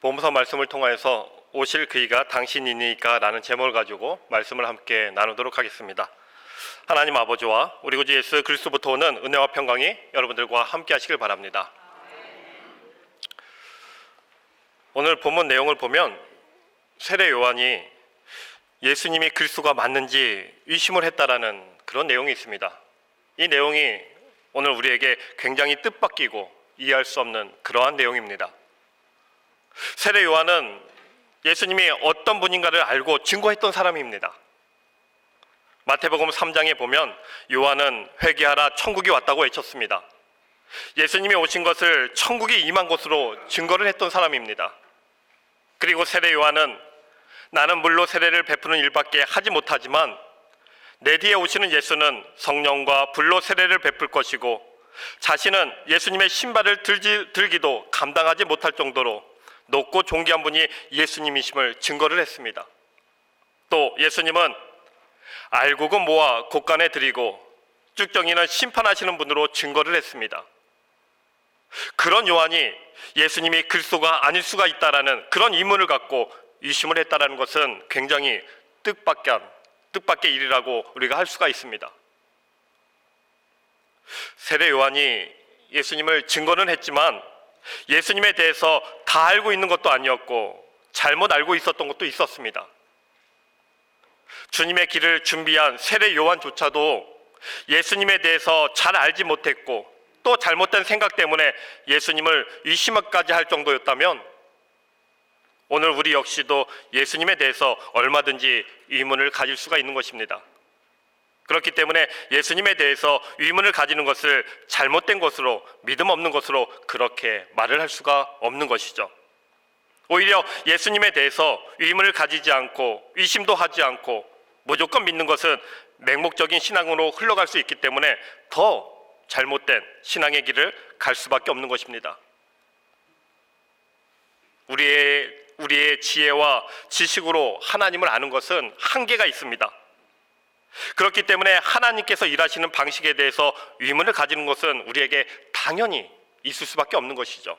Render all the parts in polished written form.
본문서 말씀을 통하여서 오실 그이가 당신이니까 라는 제목을 가지고 말씀을 함께 나누도록 하겠습니다. 하나님 아버지와 우리 구주 예수 그리스도부터 오는 은혜와 평강이 여러분들과 함께 하시길 바랍니다. 오늘 본문 내용을 보면 세례 요한이 예수님이 그리스도가 맞는지 의심을 했다라는 그런 내용이 있습니다. 이 내용이 오늘 우리에게 굉장히 뜻밖이고 이해할 수 없는 그러한 내용입니다. 세례 요한은 예수님이 어떤 분인가를 알고 증거했던 사람입니다. 마태복음 3장에 보면 요한은 회개하라 천국이 왔다고 외쳤습니다. 예수님이 오신 것을 천국이 임한 것으로 증거를 했던 사람입니다. 그리고 세례 요한은 나는 물로 세례를 베푸는 일밖에 하지 못하지만 내 뒤에 오시는 예수는 성령과 불로 세례를 베풀 것이고 자신은 예수님의 신발을 들기도 감당하지 못할 정도로 높고 존귀한 분이 예수님이심을 증거를 했습니다. 또 예수님은 알곡은 모아 곳간에 드리고 쭉정이는 심판하시는 분으로 증거를 했습니다. 그런 요한이 예수님이 그리스도가 아닐 수가 있다라는 그런 의문을 갖고 의심을 했다라는 것은 굉장히 뜻밖의 일이라고 우리가 할 수가 있습니다. 세례 요한이 예수님을 증거는 했지만 예수님에 대해서 다 알고 있는 것도 아니었고 잘못 알고 있었던 것도 있었습니다. 주님의 길을 준비한 세례 요한조차도 예수님에 대해서 잘 알지 못했고 또 잘못된 생각 때문에 예수님을 의심까지 할 정도였다면 오늘 우리 역시도 예수님에 대해서 얼마든지 의문을 가질 수가 있는 것입니다. 그렇기 때문에 예수님에 대해서 의문을 가지는 것을 잘못된 것으로, 믿음 없는 것으로 그렇게 말을 할 수가 없는 것이죠. 오히려 예수님에 대해서 의문을 가지지 않고 의심도 하지 않고 무조건 믿는 것은 맹목적인 신앙으로 흘러갈 수 있기 때문에 더 잘못된 신앙의 길을 갈 수밖에 없는 것입니다. 우리의 지혜와 지식으로 하나님을 아는 것은 한계가 있습니다. 그렇기 때문에 하나님께서 일하시는 방식에 대해서 의문을 가지는 것은 우리에게 당연히 있을 수밖에 없는 것이죠.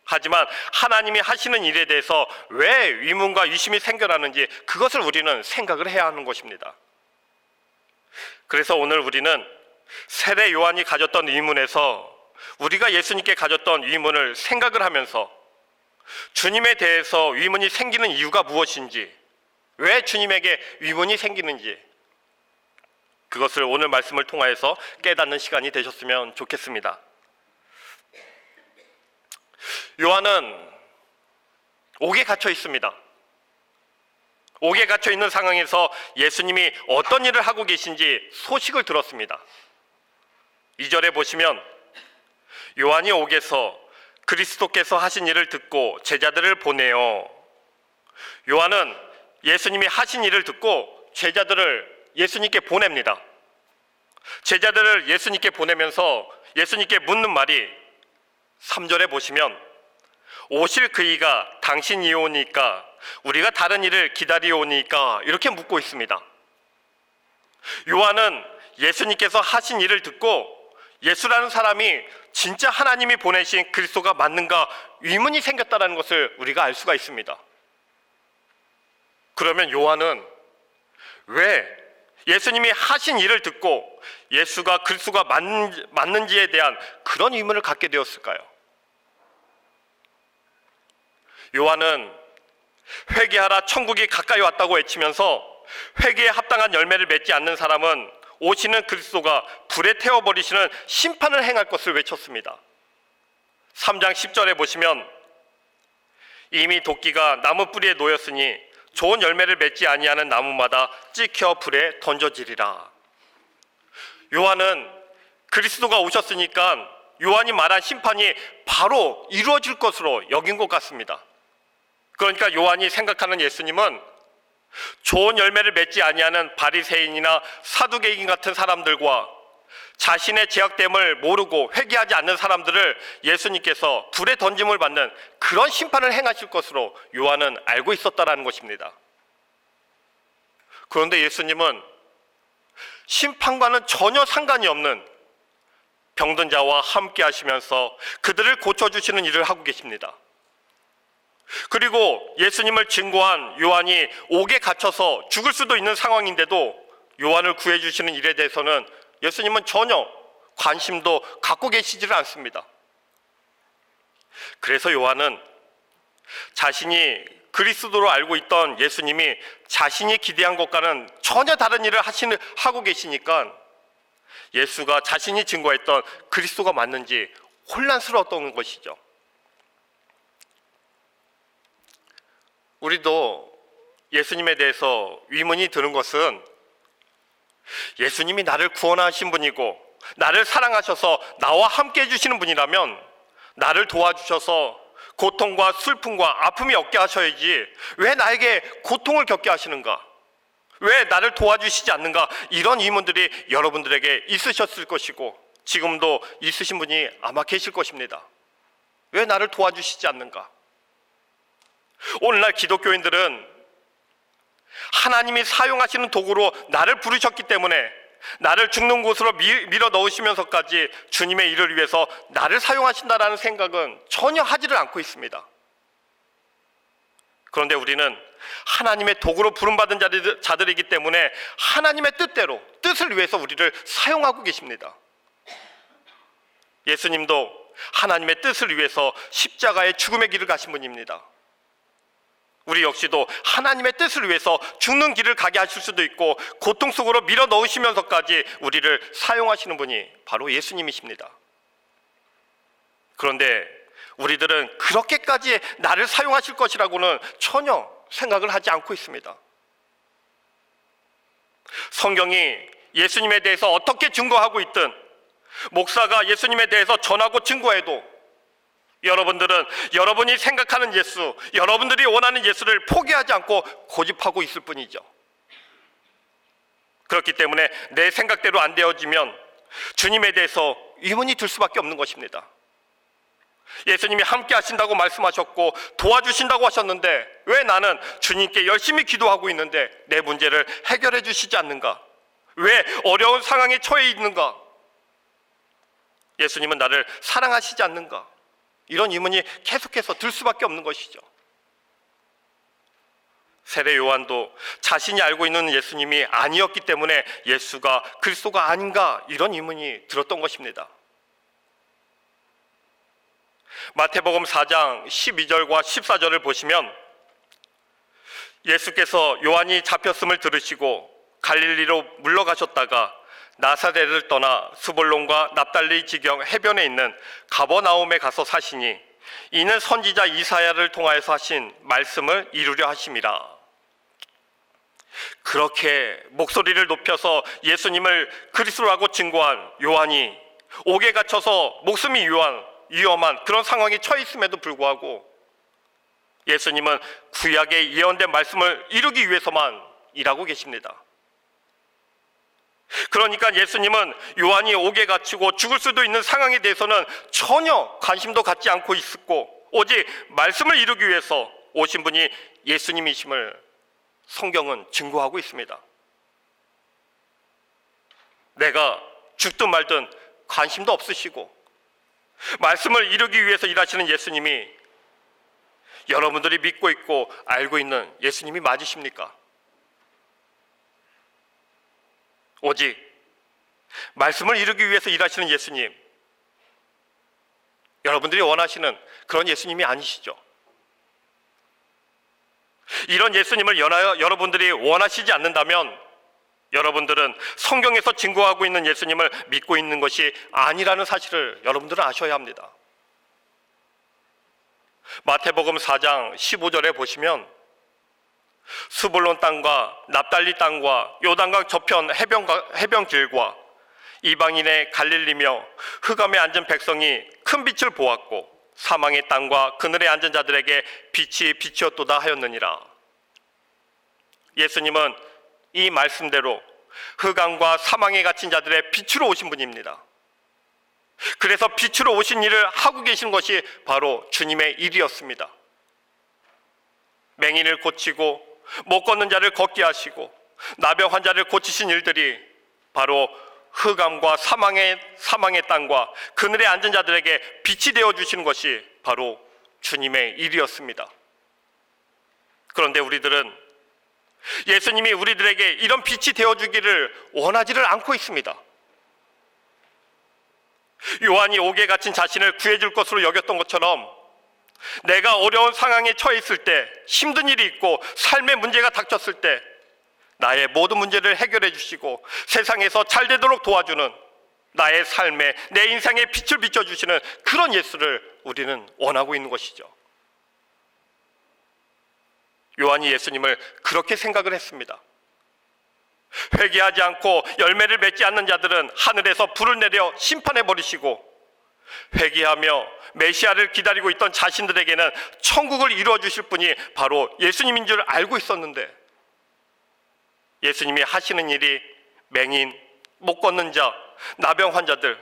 하지만 하나님이 하시는 일에 대해서 왜 의문과 의심이 생겨나는지 그것을 우리는 생각을 해야 하는 것입니다. 그래서 오늘 우리는 세례 요한이 가졌던 의문에서 우리가 예수님께 가졌던 의문을 생각을 하면서 주님에 대해서 의문이 생기는 이유가 무엇인지, 왜 주님에게 의문이 생기는지 그것을 오늘 말씀을 통하여서 깨닫는 시간이 되셨으면 좋겠습니다. 요한은 옥에 갇혀 있습니다. 옥에 갇혀 있는 상황에서 예수님이 어떤 일을 하고 계신지 소식을 들었습니다. 2절에 보시면 요한이 옥에서 그리스도께서 하신 일을 듣고 제자들을 보내요. 요한은 예수님이 하신 일을 듣고 제자들을 예수님께 보냅니다. 제자들을 예수님께 보내면서 예수님께 묻는 말이 3절에 보시면 오실 그이가 당신이오니까 우리가 다른 일을 기다리오니까 이렇게 묻고 있습니다. 요한은 예수님께서 하신 일을 듣고 예수라는 사람이 진짜 하나님이 보내신 그리스도가 맞는가 의문이 생겼다는 것을 우리가 알 수가 있습니다. 그러면 요한은 왜 예수님이 하신 일을 듣고 예수가 그리스도가 맞는지에 대한 그런 의문을 갖게 되었을까요? 요한은 회개하라 천국이 가까이 왔다고 외치면서 회개에 합당한 열매를 맺지 않는 사람은 오시는 그리스도가 불에 태워버리시는 심판을 행할 것을 외쳤습니다. 3장 10절에 보시면 이미 도끼가 나무 뿌리에 놓였으니 좋은 열매를 맺지 아니하는 나무마다 찍혀 불에 던져지리라. 요한은 그리스도가 오셨으니까 요한이 말한 심판이 바로 이루어질 것으로 여긴 것 같습니다. 그러니까 요한이 생각하는 예수님은 좋은 열매를 맺지 아니하는 바리새인이나 사두개인 같은 사람들과 자신의 죄악됨을 모르고 회개하지 않는 사람들을 예수님께서 불에 던짐을 받는 그런 심판을 행하실 것으로 요한은 알고 있었다라는 것입니다. 그런데 예수님은 심판과는 전혀 상관이 없는 병든 자와 함께 하시면서 그들을 고쳐주시는 일을 하고 계십니다. 그리고 예수님을 증거한 요한이 옥에 갇혀서 죽을 수도 있는 상황인데도 요한을 구해주시는 일에 대해서는 예수님은 전혀 관심도 갖고 계시지를 않습니다. 그래서 요한은 자신이 그리스도로 알고 있던 예수님이 자신이 기대한 것과는 전혀 다른 일을 하고 계시니까 예수가 자신이 증거했던 그리스도가 맞는지 혼란스러웠던 것이죠. 우리도 예수님에 대해서 의문이 드는 것은 예수님이 나를 구원하신 분이고 나를 사랑하셔서 나와 함께 해주시는 분이라면 나를 도와주셔서 고통과 슬픔과 아픔이 없게 하셔야지 왜 나에게 고통을 겪게 하시는가? 왜 나를 도와주시지 않는가? 이런 의문들이 여러분들에게 있으셨을 것이고 지금도 있으신 분이 아마 계실 것입니다. 왜 나를 도와주시지 않는가? 오늘날 기독교인들은 하나님이 사용하시는 도구로 나를 부르셨기 때문에 나를 죽는 곳으로 밀어 넣으시면서까지 주님의 일을 위해서 나를 사용하신다라는 생각은 전혀 하지를 않고 있습니다. 그런데 우리는 하나님의 도구로 부름받은 자들이기 때문에 하나님의 뜻대로 뜻을 위해서 우리를 사용하고 계십니다. 예수님도 하나님의 뜻을 위해서 십자가의 죽음의 길을 가신 분입니다. 우리 역시도 하나님의 뜻을 위해서 죽는 길을 가게 하실 수도 있고 고통 속으로 밀어 넣으시면서까지 우리를 사용하시는 분이 바로 예수님이십니다. 그런데 우리들은 그렇게까지 나를 사용하실 것이라고는 전혀 생각을 하지 않고 있습니다. 성경이 예수님에 대해서 어떻게 증거하고 있든 목사가 예수님에 대해서 전하고 증거해도 여러분들은 여러분이 생각하는 예수, 여러분들이 원하는 예수를 포기하지 않고 고집하고 있을 뿐이죠. 그렇기 때문에 내 생각대로 안 되어지면 주님에 대해서 의문이 들 수밖에 없는 것입니다. 예수님이 함께 하신다고 말씀하셨고 도와주신다고 하셨는데 왜 나는 주님께 열심히 기도하고 있는데 내 문제를 해결해 주시지 않는가? 왜 어려운 상황에 처해 있는가? 예수님은 나를 사랑하시지 않는가? 이런 의문이 계속해서 들 수밖에 없는 것이죠. 세례 요한도 자신이 알고 있는 예수님이 아니었기 때문에 예수가 그리스도가 아닌가 이런 의문이 들었던 것입니다. 마태복음 4장 12절과 14절을 보시면 예수께서 요한이 잡혔음을 들으시고 갈릴리로 물러가셨다가 나사렛을 떠나 스불론과 납달리 지경 해변에 있는 가버나움에 가서 사시니 이는 선지자 이사야를 통하여서 하신 말씀을 이루려 하심이라. 그렇게 목소리를 높여서 예수님을 그리스도라고 증거한 요한이 옥에 갇혀서 목숨이 위험한 그런 상황에 처해 있음에도 불구하고 예수님은 구약에 예언된 말씀을 이루기 위해서만 일하고 계십니다. 그러니까 예수님은 요한이 옥에 갇히고 죽을 수도 있는 상황에 대해서는 전혀 관심도 갖지 않고 있었고 오직 말씀을 이루기 위해서 오신 분이 예수님이심을 성경은 증거하고 있습니다. 내가 죽든 말든 관심도 없으시고 말씀을 이루기 위해서 일하시는 예수님이 여러분들이 믿고 있고 알고 있는 예수님이 맞으십니까? 오직 말씀을 이루기 위해서 일하시는 예수님, 여러분들이 원하시는 그런 예수님이 아니시죠. 이런 예수님을 여러분들이 원하시지 않는다면 여러분들은 성경에서 증거하고 있는 예수님을 믿고 있는 것이 아니라는 사실을 여러분들은 아셔야 합니다. 마태복음 4장 15절에 보시면 스불론 땅과 납달리 땅과 요단강 저편 해변길과 이방인의 갈릴리며 흑암에 앉은 백성이 큰 빛을 보았고 사망의 땅과 그늘에 앉은 자들에게 빛이 빛이었도다 하였느니라. 예수님은 이 말씀대로 흑암과 사망에 갇힌 자들의 빛으로 오신 분입니다. 그래서 빛으로 오신 일을 하고 계신 것이 바로 주님의 일이었습니다. 맹인을 고치고 못 걷는 자를 걷게 하시고 나병 환자를 고치신 일들이 바로 흑암과 사망의 땅과 그늘에 앉은 자들에게 빛이 되어 주시는 것이 바로 주님의 일이었습니다. 그런데 우리들은 예수님이 우리들에게 이런 빛이 되어주기를 원하지를 않고 있습니다. 요한이 옥에 갇힌 자신을 구해줄 것으로 여겼던 것처럼 내가 어려운 상황에 처해 있을 때, 힘든 일이 있고 삶의 문제가 닥쳤을 때 나의 모든 문제를 해결해 주시고 세상에서 잘 되도록 도와주는, 나의 삶에, 내 인생에 빛을 비춰주시는 그런 예수를 우리는 원하고 있는 것이죠. 요한이 예수님을 그렇게 생각을 했습니다. 회개하지 않고 열매를 맺지 않는 자들은 하늘에서 불을 내려 심판해 버리시고, 회개하며 메시아를 기다리고 있던 자신들에게는 천국을 이루어 주실 분이 바로 예수님인 줄 알고 있었는데, 예수님이 하시는 일이 맹인, 못 걷는 자, 나병 환자들,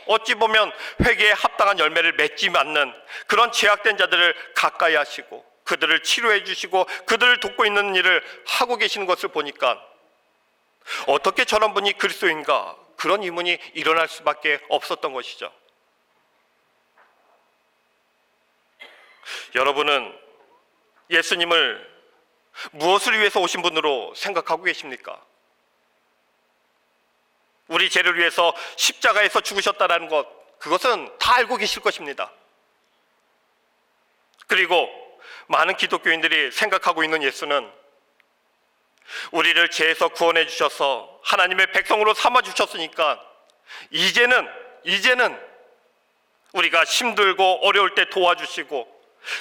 어찌 보면 회개에 합당한 열매를 맺지 않는 그런 죄악된 자들을 가까이 하시고 그들을 치료해 주시고 그들을 돕고 있는 일을 하고 계시는 것을 보니까 어떻게 저런 분이 그리스도인가, 그런 의문이 일어날 수밖에 없었던 것이죠. 여러분은 예수님을 무엇을 위해서 오신 분으로 생각하고 계십니까? 우리 죄를 위해서 십자가에서 죽으셨다는 것, 그것은 다 알고 계실 것입니다. 그리고 많은 기독교인들이 생각하고 있는 예수는 우리를 죄에서 구원해 주셔서 하나님의 백성으로 삼아 주셨으니까 이제는 우리가 힘들고 어려울 때 도와주시고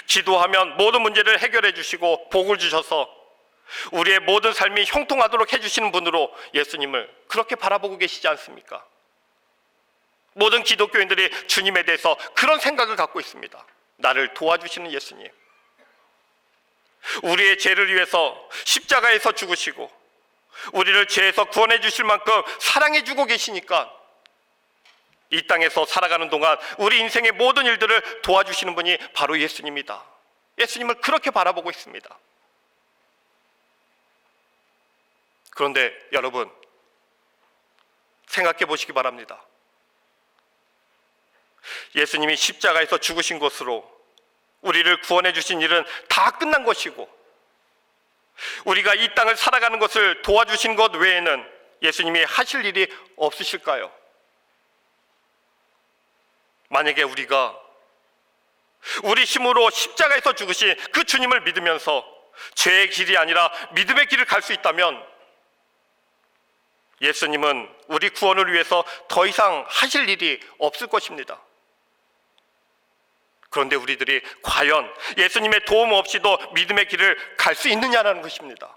기도하면 모든 문제를 해결해 주시고 복을 주셔서 우리의 모든 삶이 형통하도록 해주시는 분으로 예수님을 그렇게 바라보고 계시지 않습니까? 모든 기독교인들이 주님에 대해서 그런 생각을 갖고 있습니다. 나를 도와주시는 예수님, 우리의 죄를 위해서 십자가에서 죽으시고 우리를 죄에서 구원해 주실 만큼 사랑해 주고 계시니까 이 땅에서 살아가는 동안 우리 인생의 모든 일들을 도와주시는 분이 바로 예수님이다. 예수님을 그렇게 바라보고 있습니다. 그런데 여러분, 생각해 보시기 바랍니다. 예수님이 십자가에서 죽으신 것으로 우리를 구원해 주신 일은 다 끝난 것이고, 우리가 이 땅을 살아가는 것을 도와주신 것 외에는 예수님이 하실 일이 없으실까요? 만약에 우리가 우리 힘으로 십자가에서 죽으신 그 주님을 믿으면서 죄의 길이 아니라 믿음의 길을 갈 수 있다면 예수님은 우리 구원을 위해서 더 이상 하실 일이 없을 것입니다. 그런데 우리들이 과연 예수님의 도움 없이도 믿음의 길을 갈 수 있느냐라는 것입니다.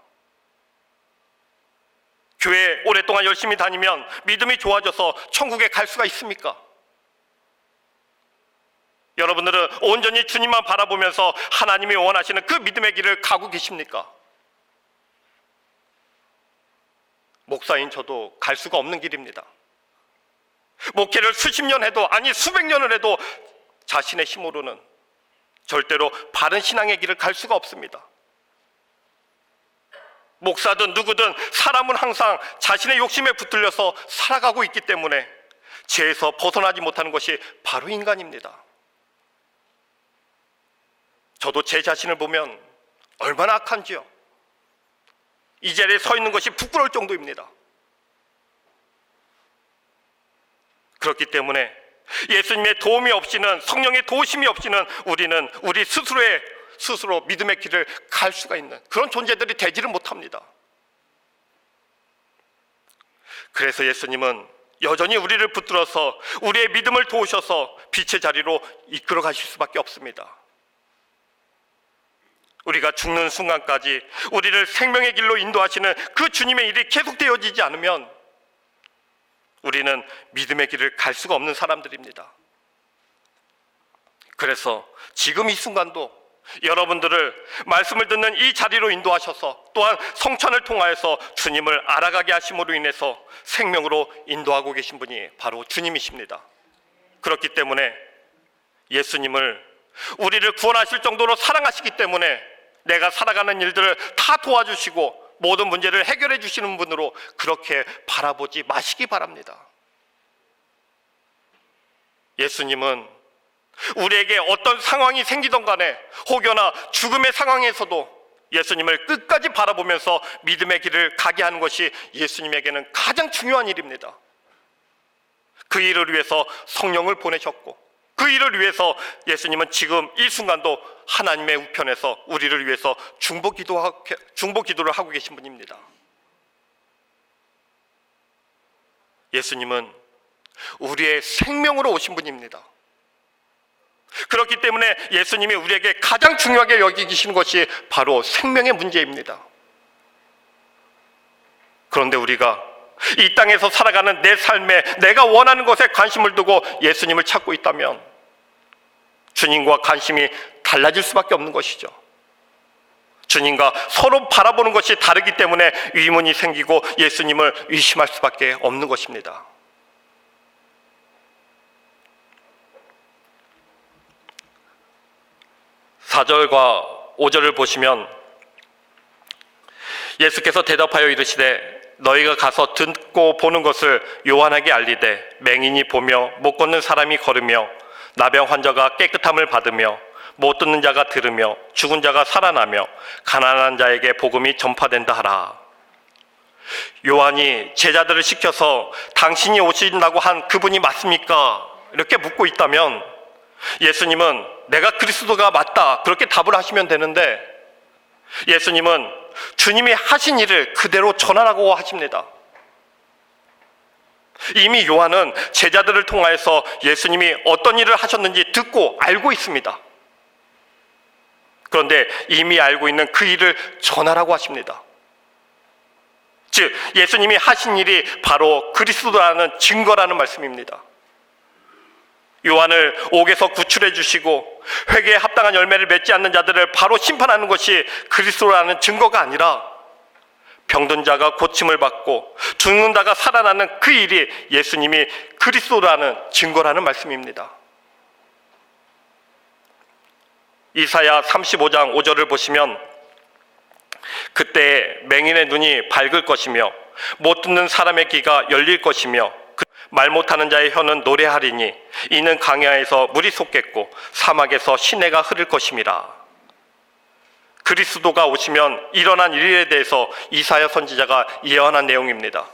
교회 오랫동안 열심히 다니면 믿음이 좋아져서 천국에 갈 수가 있습니까? 여러분들은 온전히 주님만 바라보면서 하나님이 원하시는 그 믿음의 길을 가고 계십니까? 목사인 저도 갈 수가 없는 길입니다. 목회를 수십 년 해도, 아니 수백 년을 해도 자신의 힘으로는 절대로 바른 신앙의 길을 갈 수가 없습니다. 목사든 누구든 사람은 항상 자신의 욕심에 붙들려서 살아가고 있기 때문에 죄에서 벗어나지 못하는 것이 바로 인간입니다. 저도 제 자신을 보면 얼마나 악한지요. 이 자리에 서 있는 것이 부끄러울 정도입니다. 그렇기 때문에 예수님의 도움이 없이는, 성령의 도우심이 없이는 우리는 우리 스스로 믿음의 길을 갈 수가 있는 그런 존재들이 되지를 못합니다. 그래서 예수님은 여전히 우리를 붙들어서 우리의 믿음을 도우셔서 빛의 자리로 이끌어 가실 수밖에 없습니다. 우리가 죽는 순간까지 우리를 생명의 길로 인도하시는 그 주님의 일이 계속되어지지 않으면 우리는 믿음의 길을 갈 수가 없는 사람들입니다. 그래서 지금 이 순간도 여러분들을 말씀을 듣는 이 자리로 인도하셔서 또한 성찬을 통하여서 주님을 알아가게 하심으로 인해서 생명으로 인도하고 계신 분이 바로 주님이십니다. 그렇기 때문에 예수님을 우리를 구원하실 정도로 사랑하시기 때문에 내가 살아가는 일들을 다 도와주시고 모든 문제를 해결해 주시는 분으로 그렇게 바라보지 마시기 바랍니다. 예수님은 우리에게 어떤 상황이 생기던 간에 혹여나 죽음의 상황에서도 예수님을 끝까지 바라보면서 믿음의 길을 가게 하는 것이 예수님에게는 가장 중요한 일입니다. 그 일을 위해서 성령을 보내셨고, 그 일을 위해서 예수님은 지금 이 순간도 하나님의 우편에서 우리를 위해서 중보 기도를 하고 계신 분입니다. 예수님은 우리의 생명으로 오신 분입니다. 그렇기 때문에 예수님이 우리에게 가장 중요하게 여기시는 것이 바로 생명의 문제입니다. 그런데 우리가 이 땅에서 살아가는 내 삶에 내가 원하는 것에 관심을 두고 예수님을 찾고 있다면 주님과 관심이 달라질 수밖에 없는 것이죠. 주님과 서로 바라보는 것이 다르기 때문에 의문이 생기고 예수님을 의심할 수밖에 없는 것입니다. (4절과 5절을) 보시면 예수께서 대답하여 이르시되 너희가 가서 듣고 보는 것을 요한에게 알리되 맹인이 보며 못 걷는 사람이 걸으며 나병 환자가 깨끗함을 받으며 못 듣는 자가 들으며 죽은 자가 살아나며 가난한 자에게 복음이 전파된다 하라. 요한이 제자들을 시켜서 당신이 오신다고 한 그분이 맞습니까? 이렇게 묻고 있다면 예수님은 내가 그리스도가 맞다 그렇게 답을 하시면 되는데, 예수님은 주님이 하신 일을 그대로 전하라고 하십니다. 이미 요한은 제자들을 통하여서 예수님이 어떤 일을 하셨는지 듣고 알고 있습니다. 그런데 이미 알고 있는 그 일을 전하라고 하십니다. 즉 예수님이 하신 일이 바로 그리스도라는 증거라는 말씀입니다. 요한을 옥에서 구출해 주시고 회개에 합당한 열매를 맺지 않는 자들을 바로 심판하는 것이 그리스도라는 증거가 아니라 병든 자가 고침을 받고 죽는 자가 살아나는 그 일이 예수님이 그리스도라는 증거라는 말씀입니다. 이사야 35장 5절을 보시면 그때 맹인의 눈이 밝을 것이며 못 듣는 사람의 귀가 열릴 것이며 말 못하는 자의 혀는 노래하리니 이는 강야에서 물이 솟겠고 사막에서 시내가 흐를 것임이라. 그리스도가 오시면 일어난 일에 대해서 이사야 선지자가 예언한 내용입니다.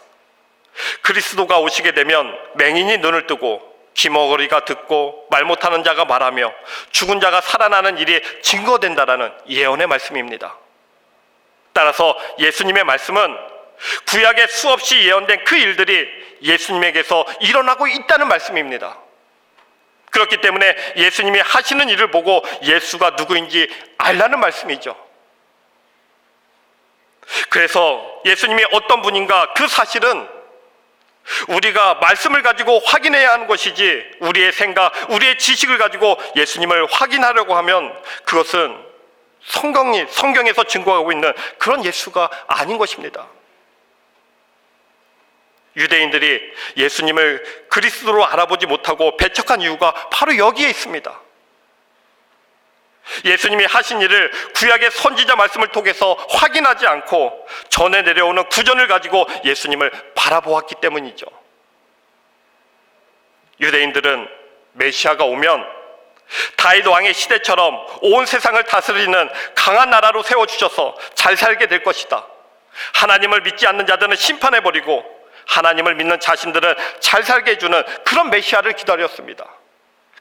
그리스도가 오시게 되면 맹인이 눈을 뜨고 귀머거리가 듣고 말 못하는 자가 말하며 죽은 자가 살아나는 일이 증거된다라는 예언의 말씀입니다. 따라서 예수님의 말씀은 구약에 수없이 예언된 그 일들이 예수님에게서 일어나고 있다는 말씀입니다. 그렇기 때문에 예수님이 하시는 일을 보고 예수가 누구인지 알라는 말씀이죠. 그래서 예수님이 어떤 분인가 그 사실은 우리가 말씀을 가지고 확인해야 하는 것이지, 우리의 생각, 우리의 지식을 가지고 예수님을 확인하려고 하면 그것은 성경에서 증거하고 있는 그런 예수가 아닌 것입니다. 유대인들이 예수님을 그리스도로 알아보지 못하고 배척한 이유가 바로 여기에 있습니다. 예수님이 하신 일을 구약의 선지자 말씀을 통해서 확인하지 않고 전에 내려오는 구전을 가지고 예수님을 바라보았기 때문이죠. 유대인들은 메시아가 오면 다윗 왕의 시대처럼 온 세상을 다스리는 강한 나라로 세워주셔서 잘 살게 될 것이다. 하나님을 믿지 않는 자들은 심판해버리고 하나님을 믿는 자신들은 잘 살게 해주는 그런 메시아를 기다렸습니다.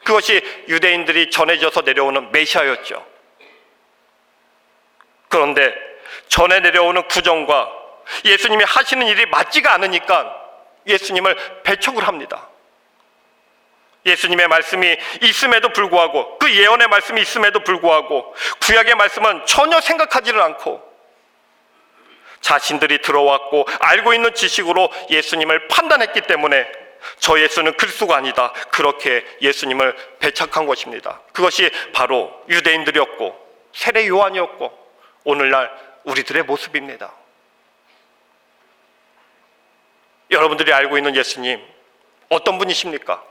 그것이 유대인들이 전해져서 내려오는 메시아였죠. 그런데 전해 내려오는 구정과 예수님이 하시는 일이 맞지가 않으니까 예수님을 배척을 합니다. 예수님의 말씀이 있음에도 불구하고, 그 예언의 말씀이 있음에도 불구하고 구약의 말씀은 전혀 생각하지를 않고 자신들이 들어왔고 알고 있는 지식으로 예수님을 판단했기 때문에 저 예수는 그리스도가 아니다, 그렇게 예수님을 배척한 것입니다. 그것이 바로 유대인들이었고 세례 요한이었고 오늘날 우리들의 모습입니다. 여러분들이 알고 있는 예수님 어떤 분이십니까?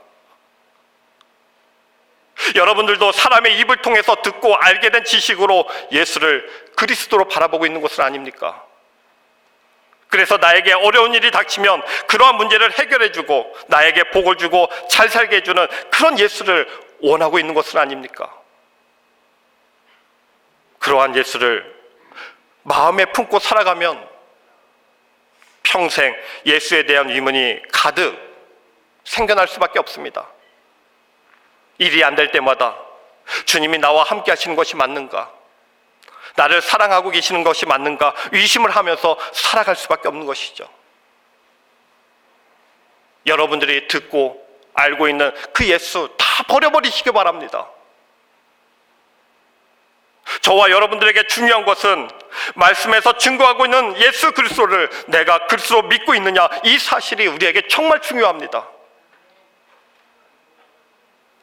여러분들도 사람의 입을 통해서 듣고 알게 된 지식으로 예수를 그리스도로 바라보고 있는 것은 아닙니까? 그래서 나에게 어려운 일이 닥치면 그러한 문제를 해결해주고 나에게 복을 주고 잘 살게 해주는 그런 예수를 원하고 있는 것은 아닙니까? 그러한 예수를 마음에 품고 살아가면 평생 예수에 대한 의문이 가득 생겨날 수밖에 없습니다. 일이 안 될 때마다 주님이 나와 함께 하시는 것이 맞는가? 나를 사랑하고 계시는 것이 맞는가? 의심을 하면서 살아갈 수밖에 없는 것이죠. 여러분들이 듣고 알고 있는 그 예수 다 버려버리시기 바랍니다. 저와 여러분들에게 중요한 것은 말씀에서 증거하고 있는 예수 그리스도를 내가 그리스도로 믿고 있느냐, 이 사실이 우리에게 정말 중요합니다.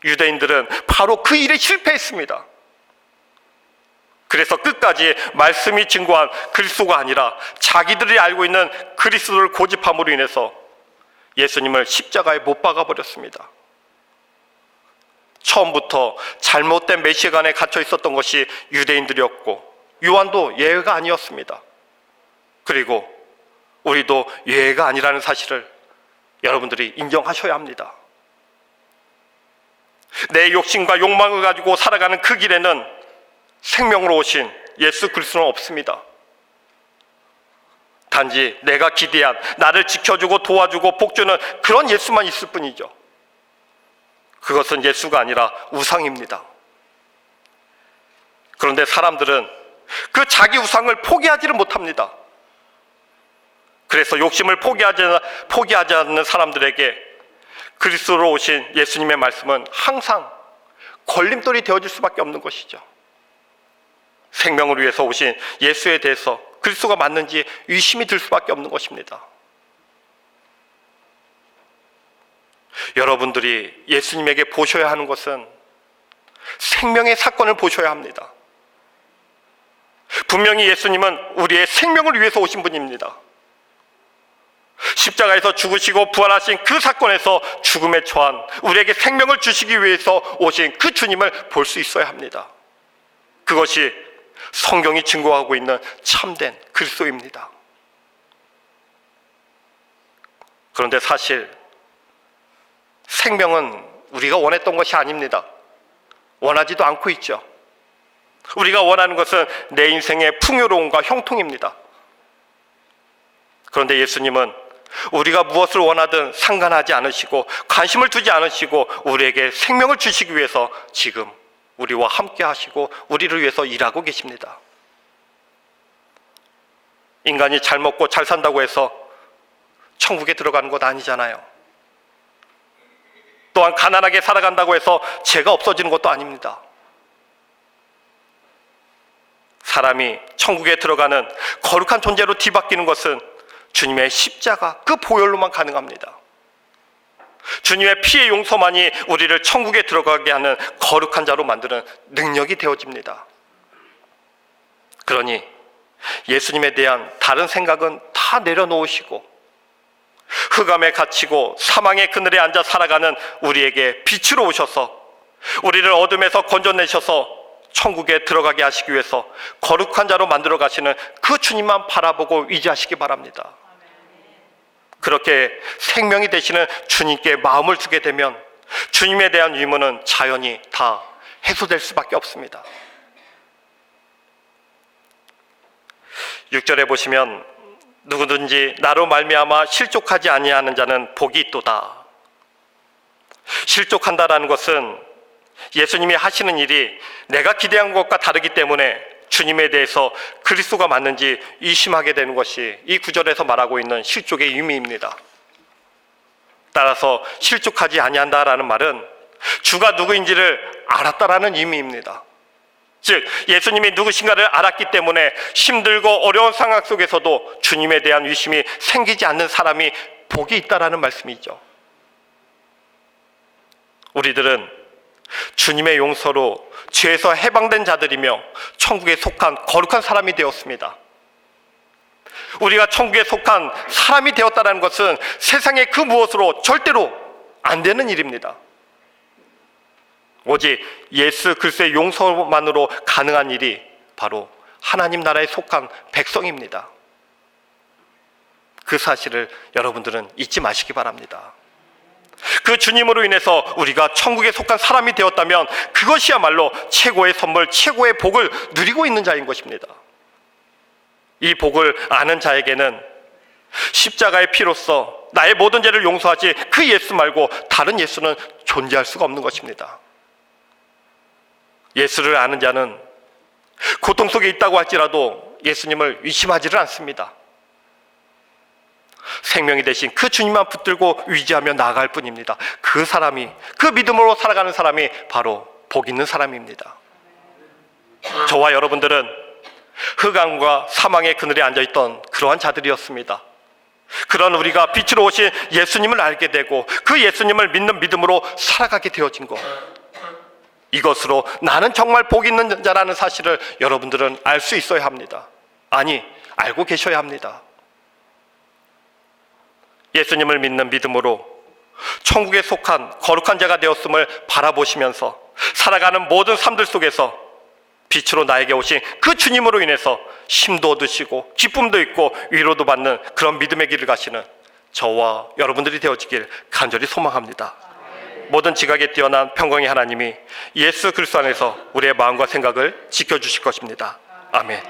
유대인들은 바로 그 일에 실패했습니다. 그래서 끝까지 말씀이 증거한 그리스도가 아니라 자기들이 알고 있는 그리스도를 고집함으로 인해서 예수님을 십자가에 못 박아버렸습니다. 처음부터 잘못된 메시아관에 갇혀 있었던 것이 유대인들이었고 요한도 예외가 아니었습니다. 그리고 우리도 예외가 아니라는 사실을 여러분들이 인정하셔야 합니다. 내 욕심과 욕망을 가지고 살아가는 그 길에는 생명으로 오신 예수 그리스도는 없습니다. 단지 내가 기대한, 나를 지켜주고 도와주고 복주는 그런 예수만 있을 뿐이죠. 그것은 예수가 아니라 우상입니다. 그런데 사람들은 그 자기 우상을 포기하지를 못합니다. 그래서 욕심을 포기하지 않는 사람들에게 그리스도로 오신 예수님의 말씀은 항상 걸림돌이 되어질 수밖에 없는 것이죠. 생명을 위해서 오신 예수에 대해서 그리스도가 맞는지 의심이 들 수밖에 없는 것입니다. 여러분들이 예수님에게 보셔야 하는 것은 생명의 사건을 보셔야 합니다. 분명히 예수님은 우리의 생명을 위해서 오신 분입니다. 십자가에서 죽으시고 부활하신 그 사건에서 죽음에 처한 우리에게 생명을 주시기 위해서 오신 그 주님을 볼 수 있어야 합니다. 그것이 성경이 증거하고 있는 참된 그리스도입니다. 그런데 사실 생명은 우리가 원했던 것이 아닙니다. 원하지도 않고 있죠. 우리가 원하는 것은 내 인생의 풍요로움과 형통입니다. 그런데 예수님은 우리가 무엇을 원하든 상관하지 않으시고 관심을 두지 않으시고 우리에게 생명을 주시기 위해서 지금 우리와 함께 하시고 우리를 위해서 일하고 계십니다. 인간이 잘 먹고 잘 산다고 해서 천국에 들어가는 것 아니잖아요. 또한 가난하게 살아간다고 해서 죄가 없어지는 것도 아닙니다. 사람이 천국에 들어가는 거룩한 존재로 뒤바뀌는 것은 주님의 십자가 그 보혈로만 가능합니다. 주님의 피의 용서만이 우리를 천국에 들어가게 하는 거룩한 자로 만드는 능력이 되어집니다. 그러니 예수님에 대한 다른 생각은 다 내려놓으시고 흑암에 갇히고 사망의 그늘에 앉아 살아가는 우리에게 빛으로 오셔서 우리를 어둠에서 건져내셔서 천국에 들어가게 하시기 위해서 거룩한 자로 만들어 가시는 그 주님만 바라보고 의지하시기 바랍니다. 그렇게 생명이 되시는 주님께 마음을 주게 되면 주님에 대한 의문은 자연히 다 해소될 수밖에 없습니다. 6절에 보시면 누구든지 나로 말미암아 실족하지 아니하는 자는 복이 있도다. 실족한다라는 것은 예수님이 하시는 일이 내가 기대한 것과 다르기 때문에 주님에 대해서 그리스도가 맞는지 의심하게 되는 것이 이 구절에서 말하고 있는 실족의 의미입니다. 따라서 실족하지 아니한다라는 말은 주가 누구인지를 알았다라는 의미입니다. 즉 예수님이 누구신가를 알았기 때문에 힘들고 어려운 상황 속에서도 주님에 대한 의심이 생기지 않는 사람이 복이 있다라는 말씀이죠. 우리들은 주님의 용서로 죄에서 해방된 자들이며 천국에 속한 거룩한 사람이 되었습니다. 우리가 천국에 속한 사람이 되었다는 것은 세상의 그 무엇으로 절대로 안 되는 일입니다. 오직 예수 그리스도의 용서만으로 가능한 일이 바로 하나님 나라에 속한 백성입니다. 그 사실을 여러분들은 잊지 마시기 바랍니다. 그 주님으로 인해서 우리가 천국에 속한 사람이 되었다면 그것이야말로 최고의 선물, 최고의 복을 누리고 있는 자인 것입니다. 이 복을 아는 자에게는 십자가의 피로써 나의 모든 죄를 용서하지 그 예수 말고 다른 예수는 존재할 수가 없는 것입니다. 예수를 아는 자는 고통 속에 있다고 할지라도 예수님을 의심하지를 않습니다. 생명이 되신 그 주님만 붙들고 의지하며 나아갈 뿐입니다. 그 사람이, 그 믿음으로 살아가는 사람이 바로 복 있는 사람입니다. 저와 여러분들은 흑암과 사망의 그늘에 앉아있던 그러한 자들이었습니다. 그런 우리가 빛으로 오신 예수님을 알게 되고 그 예수님을 믿는 믿음으로 살아가게 되어진 것, 이것으로 나는 정말 복 있는 자라는 사실을 여러분들은 알 수 있어야 합니다. 아니, 알고 계셔야 합니다. 예수님을 믿는 믿음으로 천국에 속한 거룩한 자가 되었음을 바라보시면서 살아가는 모든 삶들 속에서 빛으로 나에게 오신 그 주님으로 인해서 힘도 얻으시고 기쁨도 있고 위로도 받는 그런 믿음의 길을 가시는 저와 여러분들이 되어지길 간절히 소망합니다. 모든 지각에 뛰어난 평강의 하나님이 예수 그리스도 안에서 우리의 마음과 생각을 지켜주실 것입니다. 아멘.